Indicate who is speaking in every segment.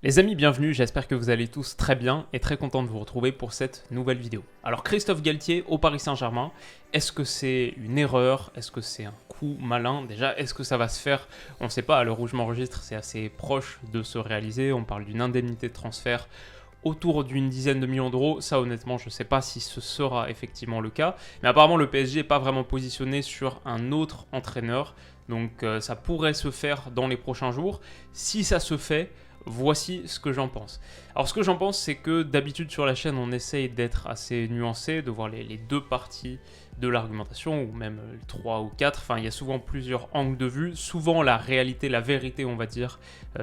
Speaker 1: Les amis, bienvenue, j'espère que vous allez tous très bien et très content de vous retrouver pour cette nouvelle vidéo. Alors Christophe Galtier au Paris Saint-Germain, est-ce que c'est une erreur? Est-ce que c'est un coup malin? Déjà, est-ce que ça va se faire? On ne sait pas, à l'heure où je m'enregistre, c'est assez proche de se réaliser. On parle d'une indemnité de transfert autour d'une dizaine de millions d'euros. Ça, honnêtement, je ne sais pas si ce sera effectivement le cas. Mais apparemment, le PSG n'est pas vraiment positionné sur un autre entraîneur. Donc ça pourrait se faire dans les prochains jours. Si ça se fait, voici ce que j'en pense. Alors ce que j'en pense, c'est que d'habitude sur la chaîne, on essaye d'être assez nuancé, de voir les deux parties de l'argumentation, ou même 3 ou 4. Enfin, il y a souvent plusieurs angles de vue. Souvent, la réalité, la vérité, on va dire,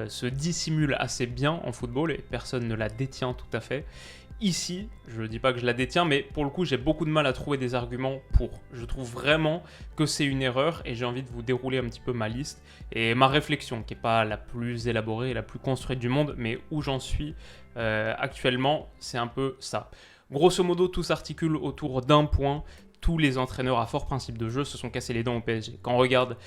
Speaker 1: se dissimule assez bien en football et personne ne la détient tout à fait. Ici, je ne dis pas que je la détiens, mais pour le coup, j'ai beaucoup de mal à trouver des arguments pour. Je trouve vraiment que c'est une erreur et j'ai envie de vous dérouler un petit peu ma liste et ma réflexion, qui n'est pas la plus élaborée et la plus construite du monde, mais où j'en suis actuellement, c'est un peu ça. Grosso modo, tout s'articule autour d'un point. Tous les entraîneurs à fort principe de jeu se sont cassés les dents au PSG. Quand on regarde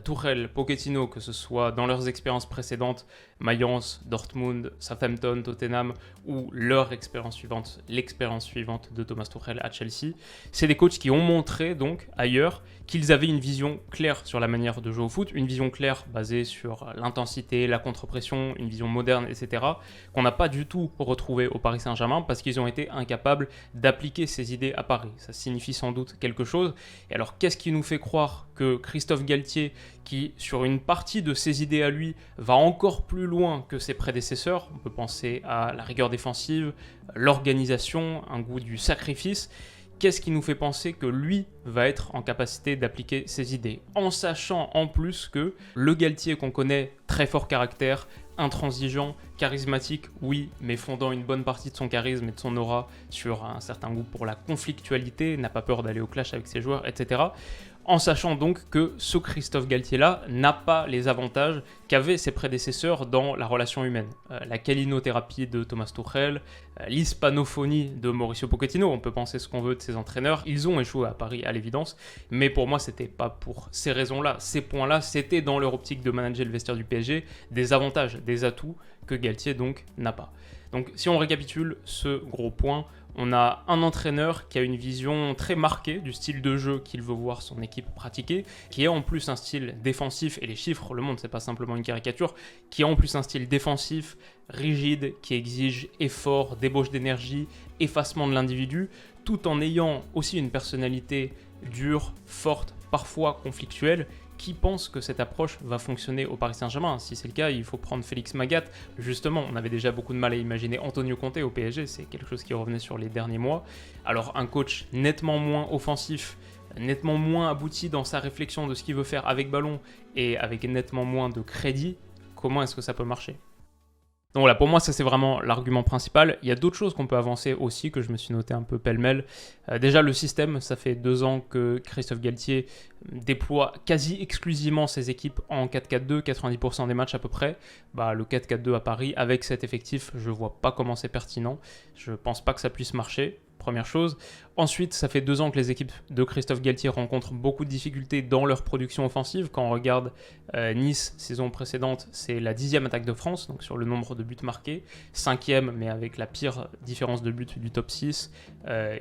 Speaker 1: Tuchel, Pochettino, que ce soit dans leurs expériences précédentes, Mayence, Dortmund, Southampton, Tottenham, ou leur expérience suivante, l'expérience suivante de Thomas Tuchel à Chelsea, c'est des coachs qui ont montré donc ailleurs qu'ils avaient une vision claire sur la manière de jouer au foot, une vision claire basée sur l'intensité, la contre-pression, une vision moderne, etc., qu'on n'a pas du tout retrouvé au Paris Saint-Germain parce qu'ils ont été incapables d'appliquer ces idées à Paris. Ça signifie sans doute quelque chose. Et alors, qu'est-ce qui nous fait croire que Christophe Galtier, qui sur une partie de ses idées à lui, va encore plus loin que ses prédécesseurs, on peut penser à la rigueur défensive, l'organisation, un goût du sacrifice, qu'est-ce qui nous fait penser que lui va être en capacité d'appliquer ses idées, en sachant en plus que le Galtier qu'on connaît, très fort caractère, intransigeant, charismatique, oui, mais fondant une bonne partie de son charisme et de son aura sur un certain goût pour la conflictualité, n'a pas peur d'aller au clash avec ses joueurs, etc., en sachant donc que ce Christophe Galtier-là n'a pas les avantages qu'avaient ses prédécesseurs dans la relation humaine. La calinothérapie de Thomas Tuchel, l'hispanophonie de Mauricio Pochettino, on peut penser ce qu'on veut de ses entraîneurs, ils ont échoué à Paris à l'évidence, mais pour moi c'était pas pour ces raisons-là, ces points-là, c'était dans leur optique de manager le vestiaire du PSG, des avantages, des atouts que Galtier donc n'a pas. Donc si on récapitule ce gros point, on a un entraîneur qui a une vision très marquée du style de jeu qu'il veut voir son équipe pratiquer, qui est en plus un style défensif, et les chiffres le montrent, c'est pas simplement une caricature, qui est en plus un style défensif, rigide, qui exige effort, débauche d'énergie, effacement de l'individu, tout en ayant aussi une personnalité dure, forte, parfois conflictuelle, qui pense que cette approche va fonctionner au Paris Saint-Germain. Si c'est le cas, il faut prendre Félix Magath. Justement, on avait déjà beaucoup de mal à imaginer Antonio Conte au PSG, c'est quelque chose qui revenait sur les derniers mois. Alors un coach nettement moins offensif, nettement moins abouti dans sa réflexion de ce qu'il veut faire avec ballon et avec nettement moins de crédit, comment est-ce que ça peut marcher ? Donc voilà, pour moi, ça c'est vraiment l'argument principal. Il y a d'autres choses qu'on peut avancer aussi, que je me suis noté un peu pêle-mêle. Déjà, le système, ça fait 2 ans que Christophe Galtier déploie quasi exclusivement ses équipes en 4-4-2, 90% des matchs à peu près. Le 4-4-2 à Paris, avec cet effectif, je ne vois pas comment c'est pertinent. Je ne pense pas que ça puisse marcher. Première chose. Ensuite, ça fait 2 ans que les équipes de Christophe Galtier rencontrent beaucoup de difficultés dans leur production offensive. Quand on regarde Nice, saison précédente, c'est la 10e attaque de France, donc sur le nombre de buts marqués. 5e, mais avec la pire différence de buts du top 6,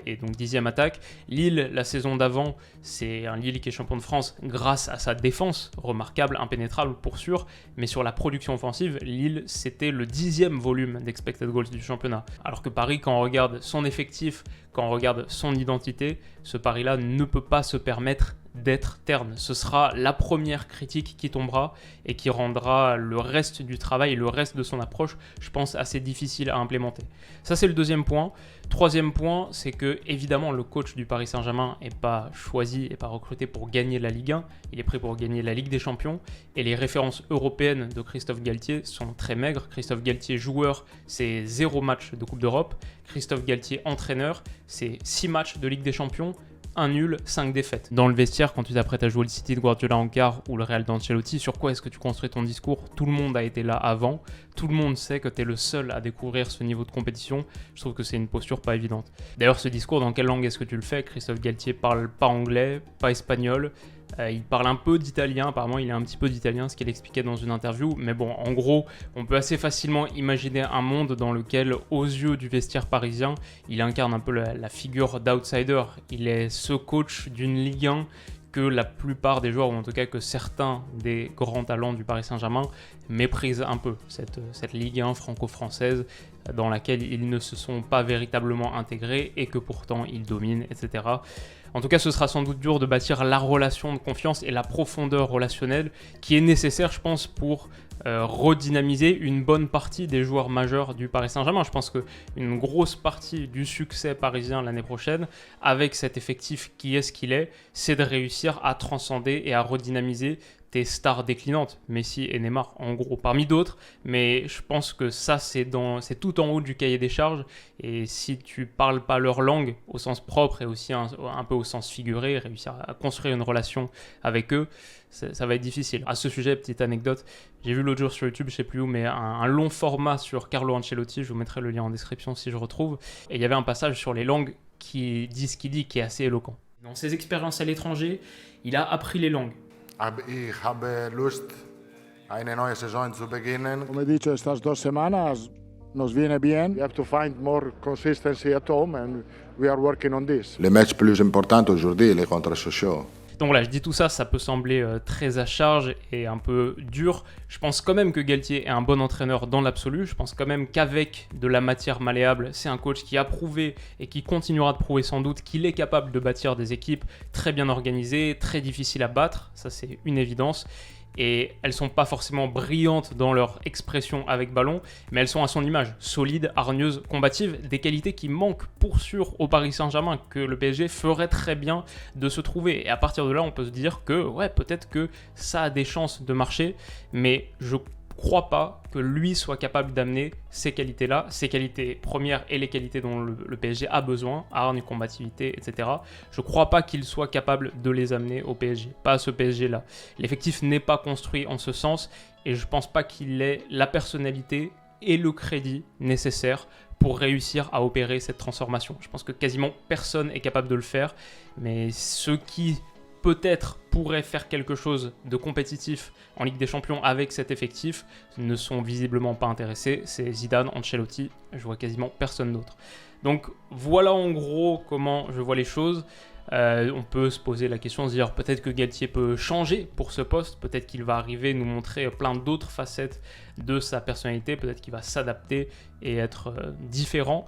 Speaker 1: et donc 10e attaque. Lille, la saison d'avant, c'est un Lille qui est champion de France grâce à sa défense, remarquable, impénétrable pour sûr, mais sur la production offensive, Lille, c'était le 10e volume d'expected goals du championnat. Alors que Paris, quand on regarde son effectif, quand on regarde son identité, ce Paris-là ne peut pas se permettre d'être terne. Ce sera la première critique qui tombera et qui rendra le reste du travail, le reste de son approche, je pense, assez difficile à implémenter. Ça, c'est le deuxième point. Troisième point, c'est que, évidemment, le coach du Paris Saint-Germain n'est pas choisi et pas recruté pour gagner la Ligue 1. Il est prêt pour gagner la Ligue des Champions. Et les références européennes de Christophe Galtier sont très maigres. Christophe Galtier, joueur, c'est 0 match de Coupe d'Europe. Christophe Galtier, entraîneur, c'est 6 matchs de Ligue des Champions. 1 nul, 5 défaites. Dans le vestiaire, quand tu t'apprêtes à jouer le City de Guardiola en quart ou le Real d'Ancelotti, sur quoi est-ce que tu construis ton discours ? Tout le monde a été là avant, tout le monde sait que tu es le seul à découvrir ce niveau de compétition. Je trouve que c'est une posture pas évidente. D'ailleurs, ce discours, dans quelle langue est-ce que tu le fais ? Christophe Galtier parle pas anglais, pas espagnol, Il parle un peu d'italien, apparemment il est un petit peu d'italien, ce qu'il expliquait dans une interview. Mais bon, en gros, on peut assez facilement imaginer un monde dans lequel, aux yeux du vestiaire parisien, il incarne un peu la figure d'outsider. Il est ce coach d'une Ligue 1 que la plupart des joueurs, ou en tout cas que certains des grands talents du Paris Saint-Germain, méprisent un peu cette Ligue 1 franco-française dans laquelle ils ne se sont pas véritablement intégrés et que pourtant ils dominent, etc. En tout cas, ce sera sans doute dur de bâtir la relation de confiance et la profondeur relationnelle qui est nécessaire, je pense, pour redynamiser une bonne partie des joueurs majeurs du Paris Saint-Germain. Je pense qu'une grosse partie du succès parisien l'année prochaine, avec cet effectif qui est ce qu'il est, c'est de réussir à transcender et à redynamiser tes stars déclinantes, Messi et Neymar en gros, parmi d'autres, mais je pense que ça c'est tout en haut du cahier des charges, et si tu parles pas leur langue au sens propre et aussi un peu au sens figuré, réussir à construire une relation avec eux, ça va être difficile. À ce sujet, petite anecdote, j'ai vu l'autre jour sur YouTube, je sais plus où, mais un long format sur Carlo Ancelotti, je vous mettrai le lien en description si je retrouve, et il y avait un passage sur les langues qui dit ce qu'il dit, qui est assez éloquent. Dans ses expériences à l'étranger, il a appris les langues.
Speaker 2: Ich habe Lust, eine neue Saison zu beginnen.
Speaker 3: Come dice, estas 2 semanas nos viene bien. We have to find more consistency at home and we are working on this.
Speaker 2: Le match plus important aujourd'hui, il est contre Sochaux.
Speaker 1: Donc voilà, je dis tout ça, ça peut sembler très à charge et un peu dur. Je pense quand même que Galtier est un bon entraîneur dans l'absolu. Je pense quand même qu'avec de la matière malléable, c'est un coach qui a prouvé et qui continuera de prouver sans doute qu'il est capable de bâtir des équipes très bien organisées, très difficiles à battre. Ça, c'est une évidence. Et elles sont pas forcément brillantes dans leur expression avec ballon, mais elles sont à son image, solides, hargneuses, combatives, des qualités qui manquent pour sûr au Paris Saint-Germain, que le PSG ferait très bien de se trouver. Et à partir de là, on peut se dire que ouais, peut-être que ça a des chances de marcher, mais je crois pas que lui soit capable d'amener ces qualités-là, ces qualités premières et les qualités dont le PSG a besoin, hargne, combativité, etc. Je crois pas qu'il soit capable de les amener au PSG, pas à ce PSG-là. L'effectif n'est pas construit en ce sens et je pense pas qu'il ait la personnalité et le crédit nécessaire pour réussir à opérer cette transformation. Je pense que quasiment personne est capable de le faire, mais ceux qui peut-être pourraient faire quelque chose de compétitif en Ligue des Champions avec cet effectif ne sont visiblement pas intéressés. C'est Zidane, Ancelotti, je vois quasiment personne d'autre. Donc voilà en gros comment je vois les choses. On peut se poser la question, se dire peut-être que Galtier peut changer pour ce poste, peut-être qu'il va arriver nous montrer plein d'autres facettes de sa personnalité, peut-être qu'il va s'adapter et être différent.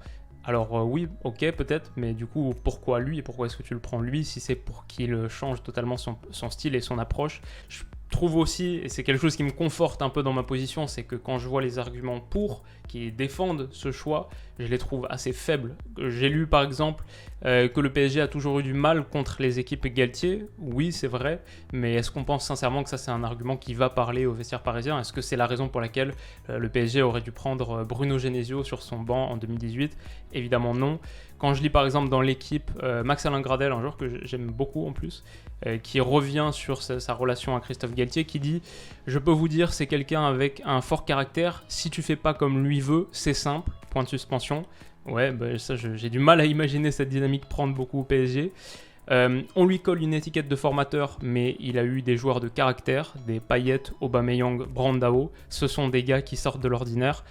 Speaker 1: Alors oui, ok, peut-être, mais du coup, pourquoi lui et pourquoi est-ce que tu le prends lui si c'est pour qu'il change totalement son style et son approche? Je trouve aussi, et c'est quelque chose qui me conforte un peu dans ma position, c'est que quand je vois les arguments pour, qui défendent ce choix, je les trouve assez faibles. J'ai lu par exemple que le PSG a toujours eu du mal contre les équipes Galtier. Oui, c'est vrai, mais est-ce qu'on pense sincèrement que ça c'est un argument qui va parler au vestiaire parisien? Est-ce que c'est la raison pour laquelle le PSG aurait dû prendre Bruno Genesio sur son banc en 2018? Évidemment non. Quand je lis par exemple dans l'équipe Max-Alain Gradel, un joueur que j'aime beaucoup en plus, qui revient sur sa relation à Christophe Galtier, qui dit « Je peux vous dire, c'est quelqu'un avec un fort caractère, si tu fais pas comme lui veut, c'est simple, point de suspension. » Ouais, bah, ça j'ai du mal à imaginer cette dynamique prendre beaucoup au PSG. On lui colle une étiquette de formateur, mais il a eu des joueurs de caractère, des Payet, Aubameyang, Brandao. Ce sont des gars qui sortent de l'ordinaire.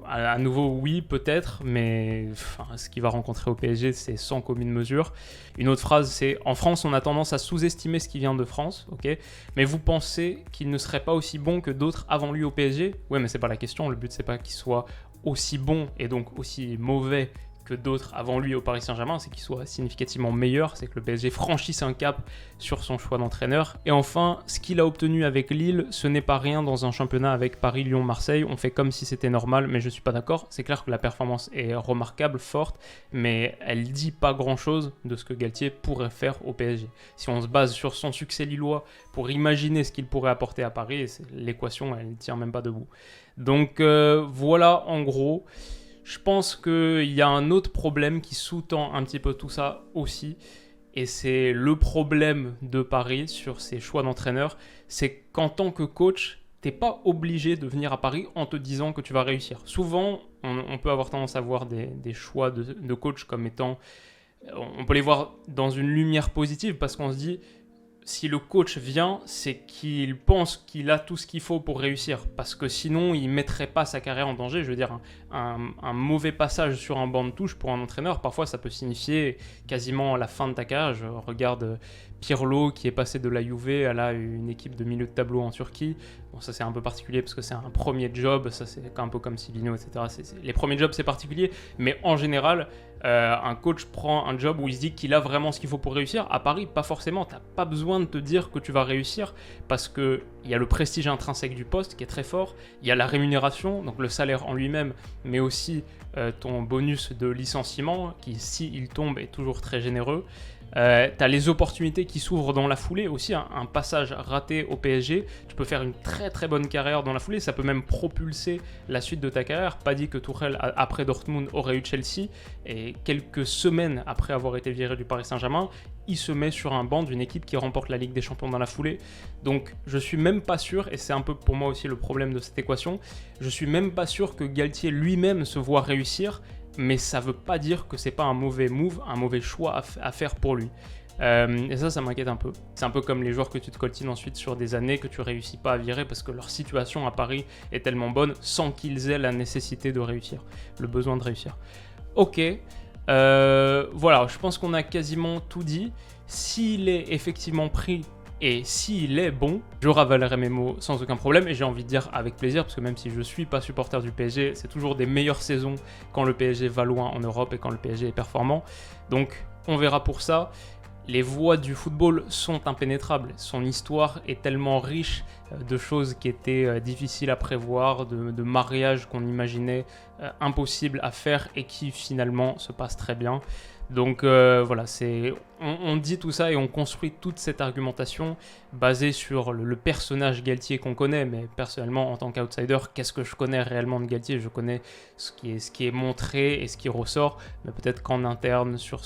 Speaker 1: À nouveau, oui, peut-être, mais ce qu'il va rencontrer au PSG, c'est sans commune mesure. Une autre phrase, c'est « En France, on a tendance à sous-estimer ce qui vient de France, ok, mais vous pensez qu'il ne serait pas aussi bon que d'autres avant lui au PSG ?» Ouais, mais c'est pas la question, le but c'est pas qu'il soit aussi bon et donc aussi mauvais que d'autres avant lui au Paris Saint-Germain, c'est qu'il soit significativement meilleur, c'est que le PSG franchisse un cap sur son choix d'entraîneur. Et enfin, ce qu'il a obtenu avec Lille, ce n'est pas rien dans un championnat avec Paris, Lyon, Marseille. On fait comme si c'était normal, mais je ne suis pas d'accord. C'est clair que la performance est remarquable, forte, mais elle dit pas grand-chose de ce que Galtier pourrait faire au PSG. Si on se base sur son succès lillois pour imaginer ce qu'il pourrait apporter à Paris, l'équation, elle ne tient même pas debout. Donc voilà, en gros. Je pense qu'il y a un autre problème qui sous-tend un petit peu tout ça aussi, et c'est le problème de Paris sur ses choix d'entraîneur, c'est qu'en tant que coach, t'es pas obligé de venir à Paris en te disant que tu vas réussir. Souvent, on peut avoir tendance à voir des choix de coach comme étant... On peut les voir dans une lumière positive parce qu'on se dit si le coach vient, c'est qu'il pense qu'il a tout ce qu'il faut pour réussir. Parce que sinon, il ne mettrait pas sa carrière en danger. Je veux dire, un mauvais passage sur un banc de touche pour un entraîneur, parfois ça peut signifier quasiment la fin de ta carrière. Je regarde Pirlo qui est passé de la Juve à une équipe de milieu de tableau en Turquie. Bon, ça c'est un peu particulier parce que c'est un premier job, ça c'est un peu comme Sivigno, etc. Les premiers jobs c'est particulier, mais en général, un coach prend un job où il se dit qu'il a vraiment ce qu'il faut pour réussir. À Paris, pas forcément, t'as pas besoin de te dire que tu vas réussir parce qu'il y a le prestige intrinsèque du poste qui est très fort, il y a la rémunération, donc le salaire en lui-même, mais aussi ton bonus de licenciement qui, s'il tombe, est toujours très généreux. T'as les opportunités qui s'ouvrent dans la foulée aussi, un passage raté au PSG, tu peux faire une très très bonne carrière dans la foulée, ça peut même propulser la suite de ta carrière. Pas dit que Tuchel après Dortmund aurait eu Chelsea, et quelques semaines après avoir été viré du Paris Saint-Germain, il se met sur un banc d'une équipe qui remporte la Ligue des Champions dans la foulée. Donc je suis même pas sûr, et c'est un peu pour moi aussi le problème de cette équation, je suis même pas sûr que Galtier lui-même se voit réussir, mais ça veut pas dire que c'est pas un mauvais move, un mauvais choix à faire pour lui. Et ça m'inquiète un peu. C'est un peu comme les joueurs que tu te coltines ensuite sur des années que tu réussis pas à virer parce que leur situation à Paris est tellement bonne sans qu'ils aient la nécessité de réussir, le besoin de réussir. Ok, voilà, je pense qu'on a quasiment tout dit. S'il est effectivement pris et s'il est bon, je ravalerai mes mots sans aucun problème, et j'ai envie de dire avec plaisir, parce que même si je ne suis pas supporter du PSG, c'est toujours des meilleures saisons quand le PSG va loin en Europe et quand le PSG est performant. Donc on verra pour ça. Les voies du football sont impénétrables. Son histoire est tellement riche de choses qui étaient difficiles à prévoir, de mariages qu'on imaginait impossibles à faire et qui finalement se passent très bien. Donc voilà, on dit tout ça et on construit toute cette argumentation basée sur le personnage Galtier qu'on connaît, mais personnellement en tant qu'outsider, qu'est-ce que je connais réellement de Galtier? Je connais ce qui est montré et ce qui ressort, mais peut-être qu'en interne, sur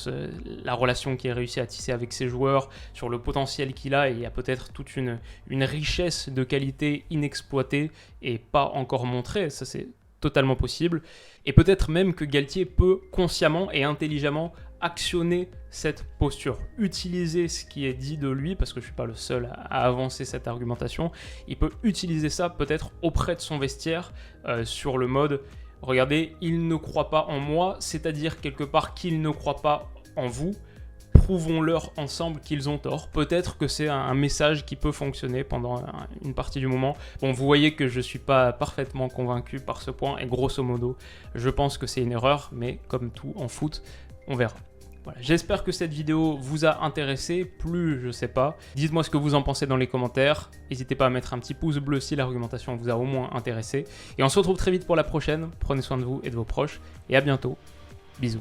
Speaker 1: la relation qu'il a réussi à tisser avec ses joueurs, sur le potentiel qu'il a, et il y a peut-être toute une richesse de qualité inexploitée et pas encore montrée, ça c'est totalement possible, et peut-être même que Galtier peut consciemment et intelligemment actionner cette posture, utiliser ce qui est dit de lui, parce que je ne suis pas le seul à avancer cette argumentation, il peut utiliser ça peut-être auprès de son vestiaire sur le mode « Regardez, il ne croit pas en moi », c'est-à-dire quelque part qu'il ne croit pas en vous, prouvons-leur ensemble qu'ils ont tort. Peut-être que c'est un message qui peut fonctionner pendant une partie du moment. Bon, vous voyez que je ne suis pas parfaitement convaincu par ce point, et grosso modo, je pense que c'est une erreur, mais comme tout en foot, on verra. Voilà, j'espère que cette vidéo vous a intéressé, plus je sais pas. Dites-moi ce que vous en pensez dans les commentaires. N'hésitez pas à mettre un petit pouce bleu si l'argumentation vous a au moins intéressé. Et on se retrouve très vite pour la prochaine. Prenez soin de vous et de vos proches. Et à bientôt. Bisous.